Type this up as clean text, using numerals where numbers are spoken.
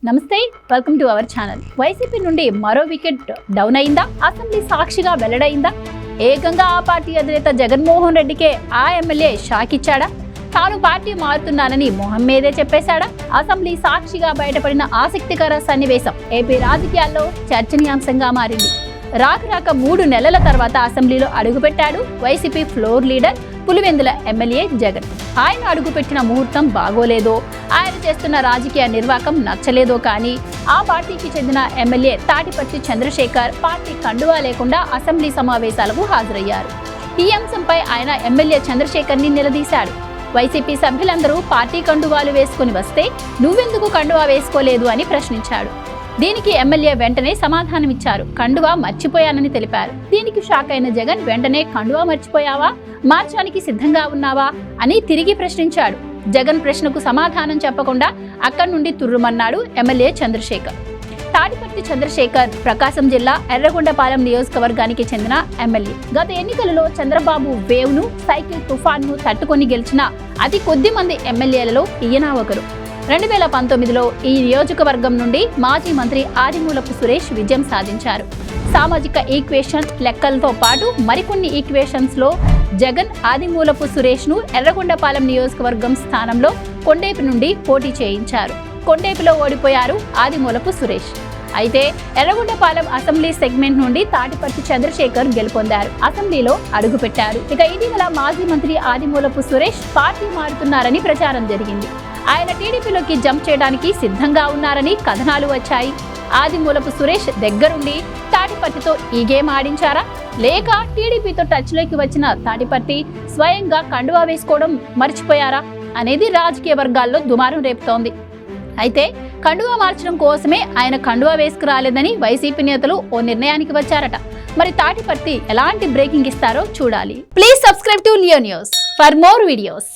నమస్తే, welcome to our channel. YCP నుండి మరో వికెట్ డౌన్ అయిందా? అసెంబ్లీ సాక్షిగా వెల్లడైందా? ఏకంగా ఆ పార్టీ అధినేత జగన్మోహన్ రెడ్డికే ఆ ఎమ్మెల్యే షాక్ ఇచ్చాడా? తాను పార్టీ మారుతున్నానని మొహం మీదే చెప్పేశాడా? అసెంబ్లీ సాక్షిగా బయటపడిన ఆసక్తికర సన్నివేశం ఏపీ రాజకీయాల్లో చర్చనీయాంశంగా మారింది. రాక 3 నెలల తర్వాత అసెంబ్లీలో అడుగుపెట్టాడు YCP floor leader Pulivendula MLA Jagan. ఆయన అడుగుపెట్టిన ముహూర్తం బాగోలేదో, ఆయన చేస్తున్న రాజకీయ నిర్వాకం నచ్చలేదో కానీ ఆ పార్టీకి చెందిన ఎమ్మెల్యే తాటిపర్తి చంద్రశేఖర్ పార్టీ కండువా లేకుండా అసెంబ్లీ సమావేశాలకు హాజరయ్యారు. ఈ అంశంపై ఆయన ఎమ్మెల్యే చంద్రశేఖర్ని నిలదీశాడు. వైసీపీ సభ్యులందరూ పార్టీ కండువాలు వేసుకుని వస్తే నువ్వెందుకు కండువా వేసుకోలేదు అని ప్రశ్నించాడు. దీనికి ఎమ్మెల్యే వెంటనే సమాధానమిచ్చారు. కండువా మర్చిపోయానని తెలిపారు. దీనికి షాక్ అయిన జగన్ వెంటనే కండువా మర్చిపోయావా, మార్చడానికి సిద్ధంగా ఉన్నావా అని తిరిగి ప్రశ్నించాడు. జగన్ ప్రశ్నకు సమాధానం చెప్పకుండా అక్కడి నుండి తుర్రుమన్నాడు ఎమ్మెల్యే చంద్రశేఖర్. తాటిపర్తి చంద్రశేఖర్ ప్రకాశం జిల్లా ఎర్రగొండపాలెం నియోజకవర్గానికి చెందిన ఎమ్మెల్యే. గత ఎన్నికలలో చంద్రబాబు వేవ్ను, సైకిల్ తుఫాన్ను తట్టుకొని గెలిచిన అతి కొద్ది మంది ఎమ్మెల్యేలలో ఈయన ఒకరు. 2019లో ఈ నియోజకవర్గం నుండి మాజీ మంత్రి ఆదిమూలపు సురేష్ విజయం సాధించారు. సామాజిక ఈక్వేషన్ లెక్కలతో పాటు మరికొన్ని ఈక్వేషన్స్ లో జగన్ ఆదిమూలపు సురేష్ ను ఎర్రగొండపాలెం నియోజకవర్గం స్థానంలో కొండేపి నుండి పోటీ చేయించారు. కొండేపిలో ఓడిపోయారు ఆదిమూలపు సురేష్. అయితే ఎర్రగొండపాలెం అసెంబ్లీ సెగ్మెంట్ నుండి తాటిపర్తి చంద్రశేఖర్ గెలుపొందారు. అసెంబ్లీలో అడుగుపెట్టారు. ఇక ఇటీవల మాజీ మంత్రి ఆదిమూలపు సురేష్ పార్టీ మారుతున్నారని ప్రచారం జరిగింది. ఆయన టీడీపీలోకి జంప్ చేయడానికి సిద్ధంగా ఉన్నారని కథనాలు వచ్చాయి. ఆదిమూలపు సురేష్ దగ్గరుండి తాటిపర్తితో ఈ గేమ్ ఆడించారా, లేక టీడీపీతో టచ్లోకి వచ్చిన తాటిపర్తి స్వయంగా కండువా వేసుకోవడం మర్చిపోయారా అనేది రాజకీయ వర్గాల్లో దుమారం రేపుతోంది. అయితే కండువా మార్చడం కోసమే ఆయన కండువా వేసుకురాలేదని వైసీపీ నేతలు ఓ నిర్ణయానికి వచ్చారట. మరి తాటిపర్తి ఎలాంటి బ్రేకింగ్ ఇస్తారో చూడాలి. Please subscribe to Leo news for more videos.